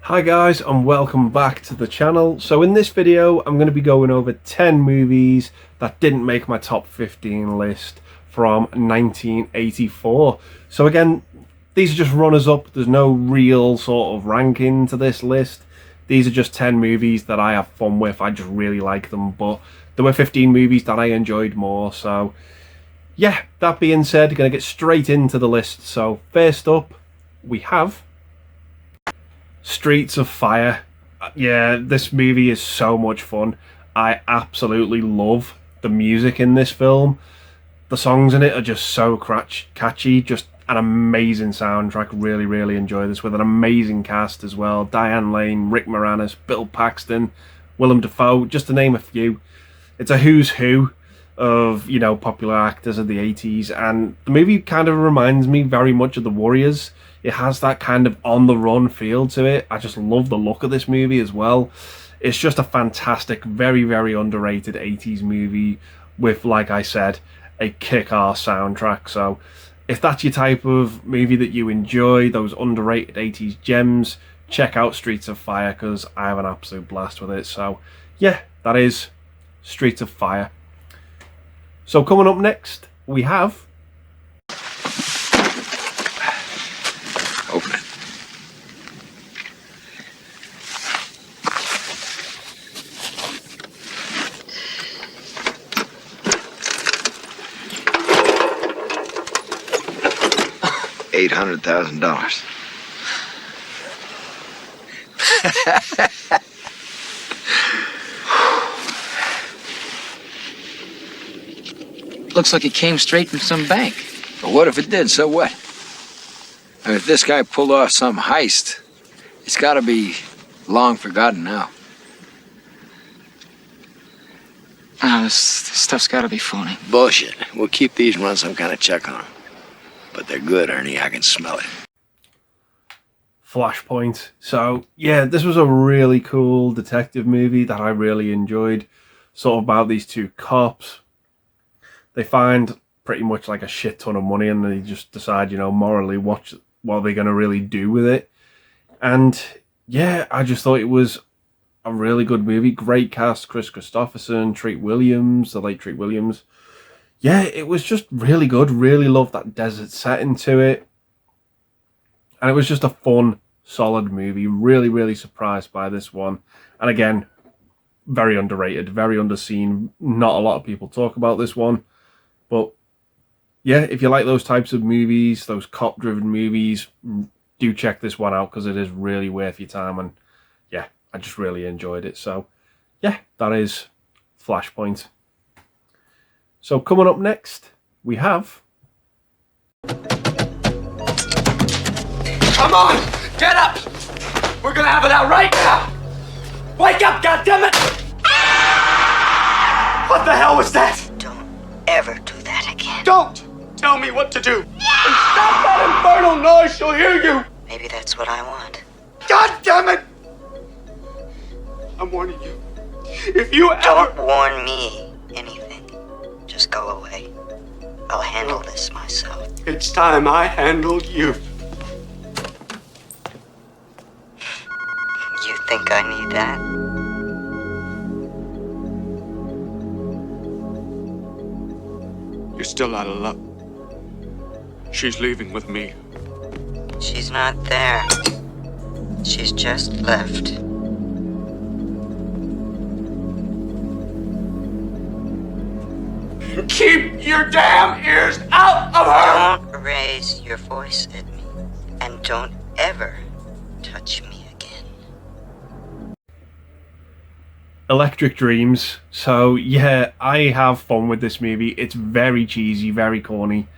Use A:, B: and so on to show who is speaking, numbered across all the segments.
A: Hi guys, and welcome back to the channel. So in this video I'm going to be going over 10 movies that didn't make my top 15 list from 1984. So again, these are just runners up. There's no real sort of ranking to this list. These are just 10 movies that I have fun with. I just really like them, but there were 15 movies that I enjoyed more. So yeah, that being said, going to get straight into the list. So first up we have Streets of Fire. Yeah, this movie is so much fun. I absolutely love the music in this film. The songs in it are just so catchy, just an amazing soundtrack. Really enjoy this, with an amazing cast as well. Diane Lane, Rick Moranis, Bill Paxton, Willem Dafoe, just to name a few. It's a who's who of, you know, popular actors of the 80s, and the movie kind of reminds me very much of The Warriors. It has that kind of on-the-run feel to it. I just love the look of this movie as well. It's just a fantastic, very underrated 80s movie with, like I said, a kick-ass soundtrack. So if that's your type of movie that you enjoy, those underrated 80s gems, check out Streets of Fire, because I have an absolute blast with it. So yeah, that is Streets of Fire. So coming up next, we have...
B: Open it. $800,000.
C: Looks like it came straight from some bank.
B: But what if it did? So what? I mean, if this guy pulled off some heist, it's got to be long forgotten now.
C: Oh, this stuff's got to be phony.
B: Bullshit. We'll keep these and run some kind of check on them. But they're good, Ernie. I can smell it.
A: Flashpoint. So yeah, this was a really cool detective movie that I really enjoyed. Sort of about these two cops. They find pretty much like a shit ton of money, and they just decide, you know, morally what they're going to really do with it. And yeah, I just thought it was a really good movie. Great cast: Chris Christopherson, Treat Williams, the late Treat Williams. Yeah, it was just really good. Really loved that desert setting to it. And it was just a fun, solid movie. Really surprised by this one. And again, very underrated, very underseen. Not a lot of people talk about this one. But yeah, if you like those types of movies, those cop-driven movies, do check this one out, because it is really worth your time. And yeah, I just really enjoyed it. So yeah, that is Flashpoint. So coming up next, we have...
D: Come on! Get up! We're gonna have it out right now! Wake up, goddammit! What the hell was that?
E: Don't ever do that again.
D: Don't tell me what to do! And stop that infernal noise, she'll hear you!
E: Maybe that's what I want.
D: God damn it! I'm warning you. If you ever...
E: Don't warn me anything. Just go away. I'll handle this myself.
D: It's time I handled you.
E: You think I need that?
D: You're still out of luck. She's leaving with me.
E: She's not there. She's just left.
D: Keep your damn ears out of her!
E: Don't raise your voice at me. And don't ever touch me again.
A: Electric Dreams. So yeah, I have fun with this movie. It's very cheesy, very corny,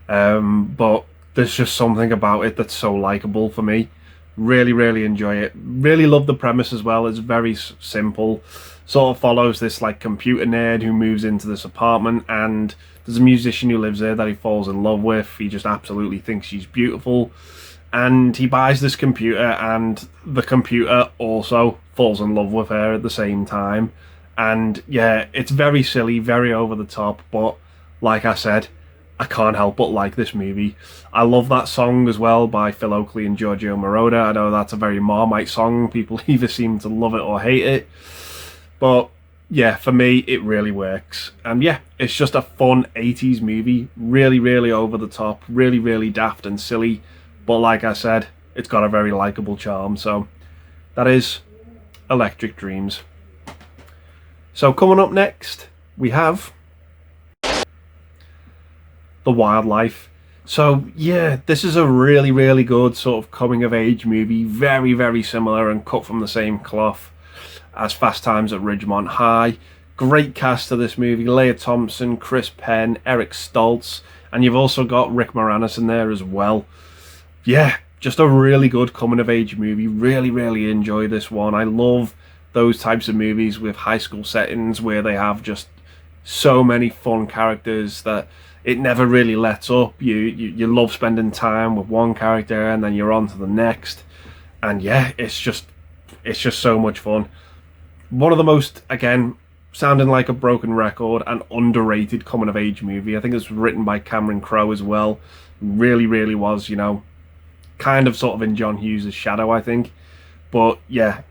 A: but there's just something about it that's so likable for me. Really enjoy it. Really love the premise as well. It's very simple. Sort of follows this like computer nerd who moves into this apartment, and there's a musician who lives there that he falls in love with. He just absolutely thinks she's beautiful, and he buys this computer, and the computer also falls in love with her at the same time. And yeah, it's very silly, very over the top, but like I said, I can't help but like this movie. I love that song as well by Phil Oakley and Giorgio Moroder. I know that's a very Marmite song. People either seem to love it or hate it. But yeah, for me, it really works. And yeah, it's just a fun 80s movie. Really, really over the top. Really, really daft and silly. But like I said, it's got a very likable charm. So that is Electric Dreams. So coming up next, we have The Wildlife. So yeah, this is a really, really good sort of coming of age movie. Very, very similar and cut from the same cloth as Fast Times at Ridgemont High. Great cast of this movie: Leah Thompson, Chris Penn, Eric Stoltz, and you've also got Rick Moranis in there as well. Yeah, just a really good coming of age movie. Really, really enjoy this one. I love those types of movies with high school settings where they have just so many fun characters that it never really lets up. You love spending time with one character and then you're on to the next. And yeah, it's just so much fun. One of the most, again, sounding like a broken record, and underrated coming of age movie. I think it's written by Cameron Crowe as well. Really, really was, kind of sort of in John Hughes' shadow, I think. But yeah,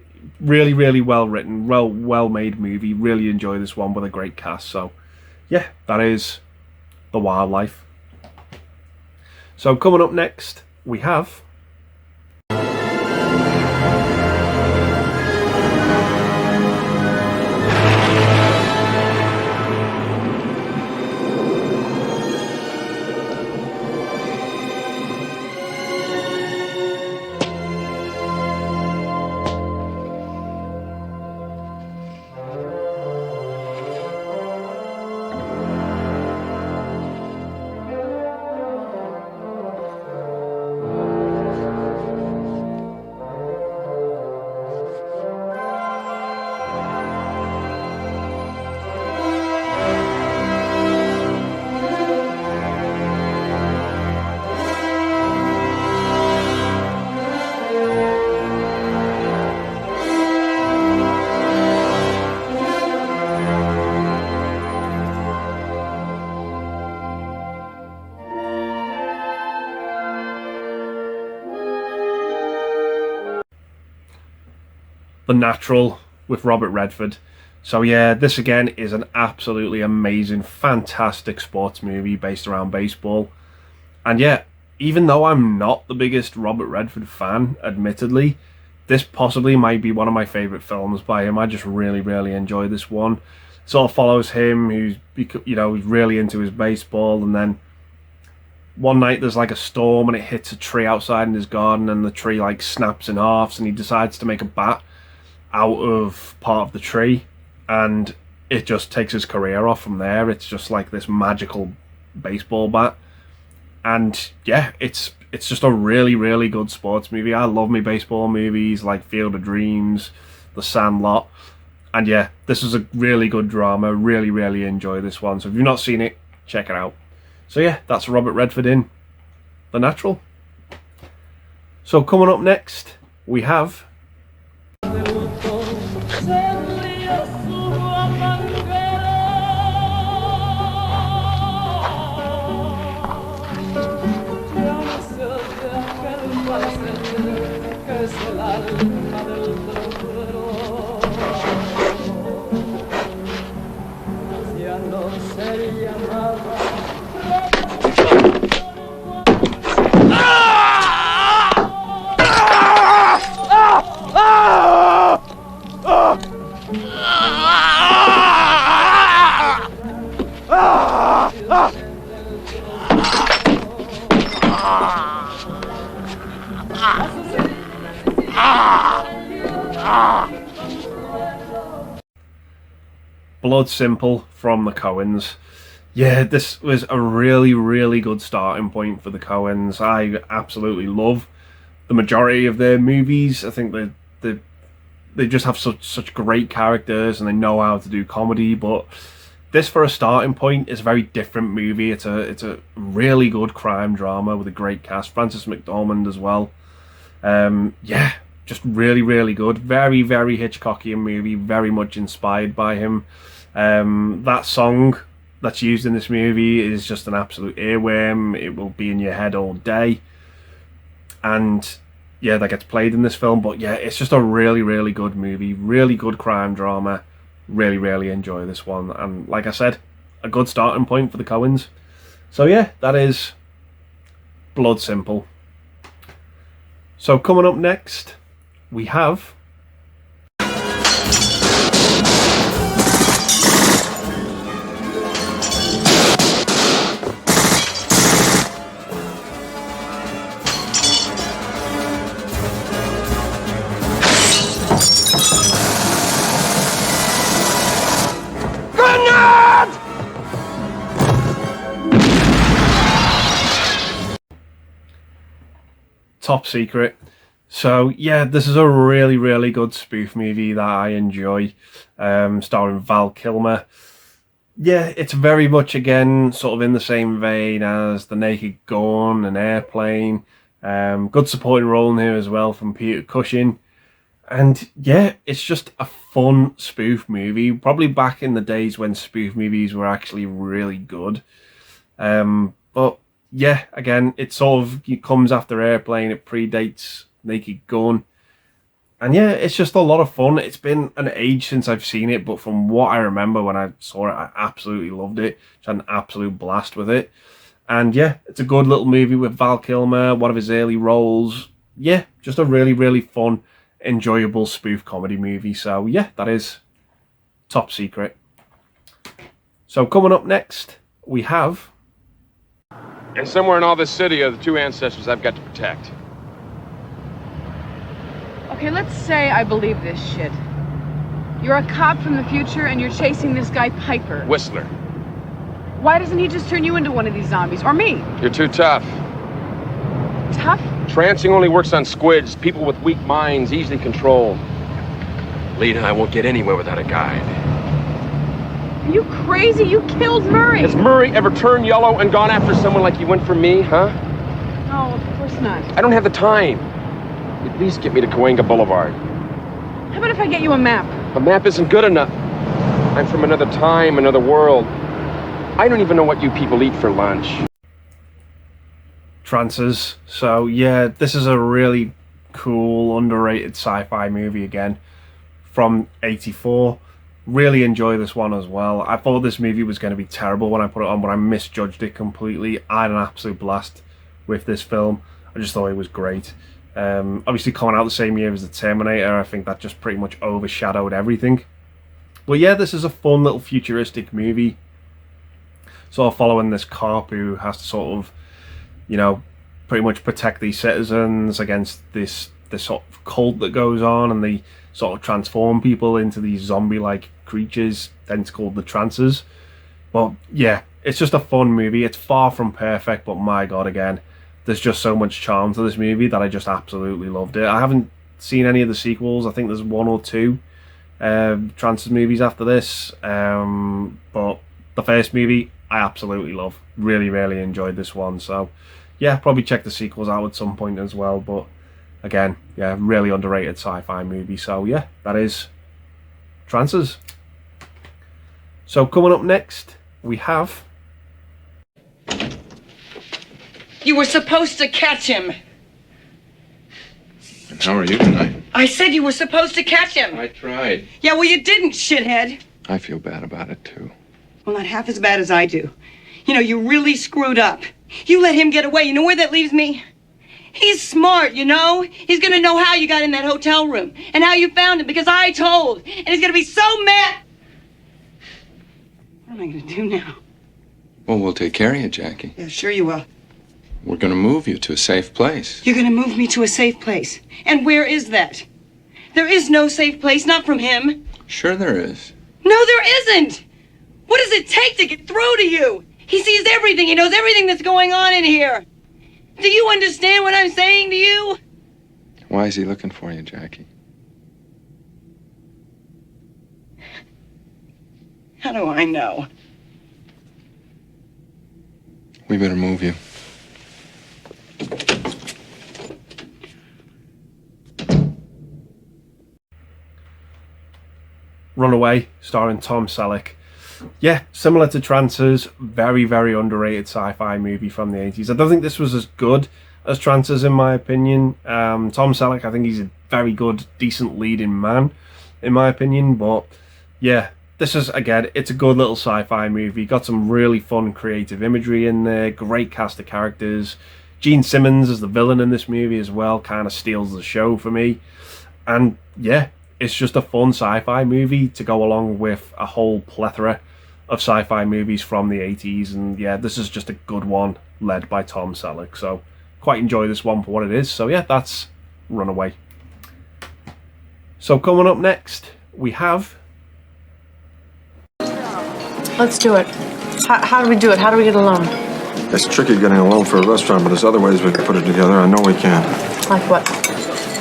A: really, really well written, well made movie. Really enjoy this one with a great cast. So yeah, that is The Wildlife. So coming up next, we have The Natural with Robert Redford. So yeah, this again is an absolutely amazing, fantastic sports movie based around baseball. And yeah, even though I'm not the biggest Robert Redford fan, admittedly, this possibly might be one of my favourite films by him. I just really, really enjoy this one. It sort of follows him, who's he's really into his baseball, and then one night there's like a storm and it hits a tree outside in his garden, and the tree like snaps in halves, and he decides to make a bat out of part of the tree, and it just takes his career off from there. It's just like this magical baseball bat. And yeah, it's just a really, really good sports movie. I love me baseball movies like Field of Dreams, The Sandlot. And yeah, this is a really good drama. Really, really enjoy this one. So if you've not seen it, check it out. So yeah, that's Robert Redford in The Natural. So coming up next, we have Blood Simple from the Coens. Yeah, this was a really, really good starting point for the Coens. I absolutely love the majority of their movies. I think they just have such great characters, and they know how to do comedy. But this, for a starting point, is a very different movie. It's a really good crime drama with a great cast. Frances McDormand as well. Yeah, just really, really good. Very, very Hitchcockian movie. Very much inspired by him. That song, that's used in this movie is just an absolute earworm. It will be in your head all day. And yeah, that gets played in this film. But yeah, it's just a really, really good movie. Really good crime drama. Really, really enjoy this one. And like I said, a good starting point for the Coens. So yeah, that is Blood Simple. So coming up next, we have... Top Secret. So yeah, this is a really, really good spoof movie that I enjoy, starring Val Kilmer. Yeah, it's very much, again, sort of in the same vein as The Naked Gun and Airplane. Good supporting role in here as well from Peter Cushing. And yeah, it's just a fun spoof movie. Probably back in the days when spoof movies were actually really good. But yeah, again, it comes after Airplane. It predates Naked Gun. And yeah, it's just a lot of fun. It's been an age since I've seen it, but from what I remember when I saw it, I absolutely loved it. Just had an absolute blast with it. And yeah, it's a good little movie with Val Kilmer, one of his early roles. Yeah, just a really, really fun, enjoyable spoof comedy movie. So yeah, that is Top Secret. So coming up next, we have...
F: And somewhere in all this city are the two ancestors I've got to protect.
G: Okay, let's say I believe this shit. You're a cop from the future and you're chasing this guy Piper.
F: Whistler.
G: Why doesn't he just turn you into one of these zombies? Or me?
F: You're too tough.
G: Tough?
F: Trancing only works on squids, people with weak minds, easily controlled. Lee and I won't get anywhere without a guide.
G: Are you crazy? You killed Murray!
F: Has Murray ever turned yellow and gone after someone like you went for me, huh?
G: No, of course not.
F: I don't have the time. At least get me to Cahuenga Boulevard.
G: How about if I get you a map?
F: A map isn't good enough. I'm from another time, another world. I don't even know what you people eat for lunch.
A: Trances. So yeah, this is a really cool, underrated sci-fi movie again from '84. Really enjoy this one as well. I thought this movie was going to be terrible when I put it on, but I misjudged it completely. I had an absolute blast with this film. I just thought it was great. Obviously coming out the same year as The Terminator, I think that just pretty much overshadowed everything. But yeah, this is a fun little futuristic movie, sort of following this cop who has to sort of, you know, pretty much protect these citizens against this sort of cult that goes on, and they sort of transform people into these zombie-like creatures, hence called the Trances. Well, yeah, it's just a fun movie. It's far from perfect, but my god, again, there's just so much charm to this movie that I just absolutely loved it. I haven't seen any of the sequels. I think there's one or two Trances movies after this, but the first movie I absolutely love. Really, really enjoyed this one. So yeah, probably check the sequels out at some point as well. But again, yeah, really underrated sci-fi movie. So yeah, that is Trances. So coming up next, we have...
H: You were supposed to catch him.
D: And how are you tonight?
H: I said you were supposed to catch him.
D: I tried.
H: Yeah, well, you didn't, shithead.
D: I feel bad about it, too.
H: Well, not half as bad as I do. You know, you really screwed up. You let him get away. You know where that leaves me? He's smart, you know? He's gonna know how you got in that hotel room and how you found him because I told. And he's gonna be so mad. What am I gonna do now?
I: Well, we'll take care of you, Jackie.
H: Yeah, sure you will.
I: We're gonna move you to a safe place.
H: You're gonna move me to a safe place. And where is that? There is no safe place, not from him.
I: Sure there is.
H: No, there isn't. What does it take to get through to you? He sees everything. He knows everything that's going on in here. Do you understand what I'm saying to you?
I: Why is he looking for you, Jackie?
H: How do I know?
I: We better move you.
A: Runaway, starring Tom Selleck. yeah, similar to Trancers, very, very underrated sci-fi movie from the 80s. I don't think this was as good as Trancers, in my opinion. Tom Selleck, I think he's a very good, decent leading man, in my opinion. But yeah, this is, again, it's a good little sci-fi movie. Got some really fun, creative imagery in there. Great cast of characters. Gene Simmons as the villain in this movie as well kind of steals the show for me. And yeah, it's just a fun sci-fi movie to go along with a whole plethora of sci-fi movies from the 80s. And yeah, this is just a good one led by Tom Selleck. So quite enjoy this one for what it is. So yeah, that's Runaway. So coming up next, we have...
J: Let's do it. How do we do it? How do we get a loan?
K: It's tricky getting a loan for a restaurant, but there's other ways we can put it together. I know we can.
J: Like what?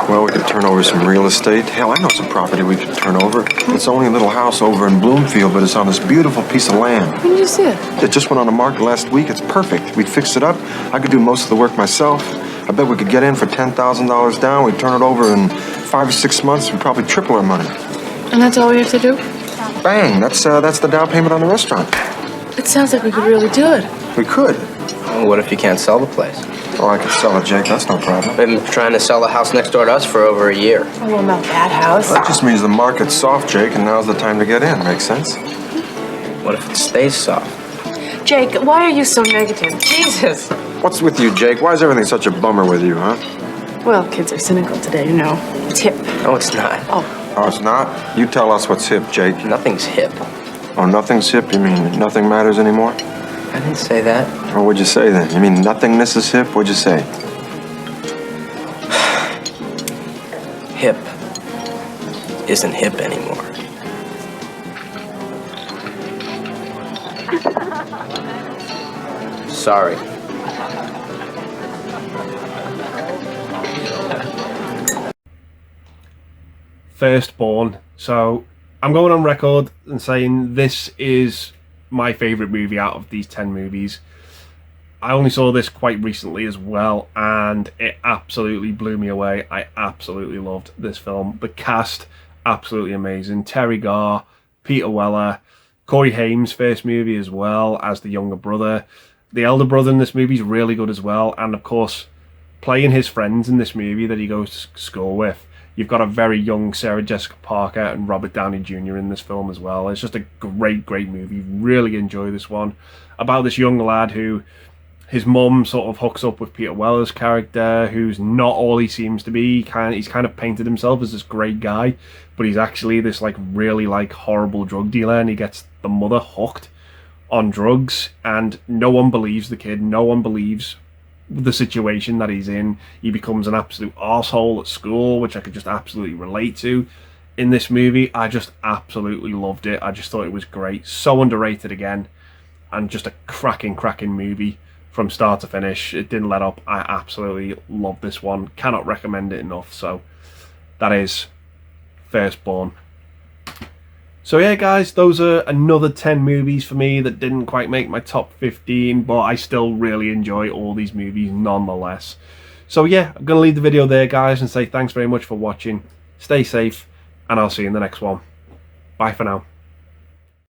K: Well, we could turn over some real estate. Hell, I know some property we could turn over. It's only a little house over in Bloomfield, but it's on this beautiful piece of land.
J: When did you see it?
K: It just went on the market last week. It's perfect. We'd fix it up. I could do most of the work myself. I bet we could get in for $10,000 down. We'd turn it over in 5 or 6 months. We'd probably triple our money.
J: And that's all we have to do?
K: Bang! That's the down payment on the restaurant.
J: It sounds like we could really do it.
K: We could.
L: Well, what if you can't sell the place?
K: Oh, I could sell it, Jake. That's no problem.
L: We've been trying to sell the house next door to us for over a year.
J: Oh, well, not that house.
K: That just means the market's soft, Jake, and now's the time to get in. Makes sense?
L: What if it stays soft?
J: Jake, why are you so negative? Jesus!
K: What's with you, Jake? Why is everything such a bummer with you, huh?
J: Well, kids are cynical today, you know. It's hip.
L: No, it's not.
K: Oh, it's not? You tell us what's hip, Jake.
L: Nothing's hip.
K: Oh, nothing's hip? You mean nothing matters anymore?
L: I didn't say that.
K: Or what'd you say then? You mean nothingness is hip? What'd you say?
L: Hip isn't hip anymore. Sorry.
A: Firstborn. So I'm going on record and saying this is my favourite movie out of these 10 movies. I only saw this quite recently as well, and it absolutely blew me away. I absolutely loved this film. The cast, absolutely amazing. Terry Garr, Peter Weller, Corey Haim's first movie as well as the younger brother. The elder brother in this movie is really good as well, and of course, playing his friends in this movie that he goes to school with. You've got a very young Sarah Jessica Parker and Robert Downey Jr. in this film as well. It's just a great, great movie. Really enjoy this one. About this young lad who, his mum sort of hooks up with Peter Weller's character, who's not all he seems to be. He's kind of painted himself as this great guy, but he's actually this really horrible drug dealer, and he gets the mother hooked on drugs, and no one believes the kid. No one believes the situation that he's in. He becomes an absolute arsehole at school, which I could just absolutely relate to in this movie. I just absolutely loved it. I just thought it was great. So underrated again, and just a cracking movie from start to finish. It didn't let up. I absolutely love this one. Cannot recommend it enough. So that is Firstborn. So yeah, guys, those are another 10 movies for me that didn't quite make my top 15, but I still really enjoy all these movies nonetheless. So yeah, I'm going to leave the video there, guys, and say thanks very much for watching. Stay safe, and I'll see you in the next one. Bye for now.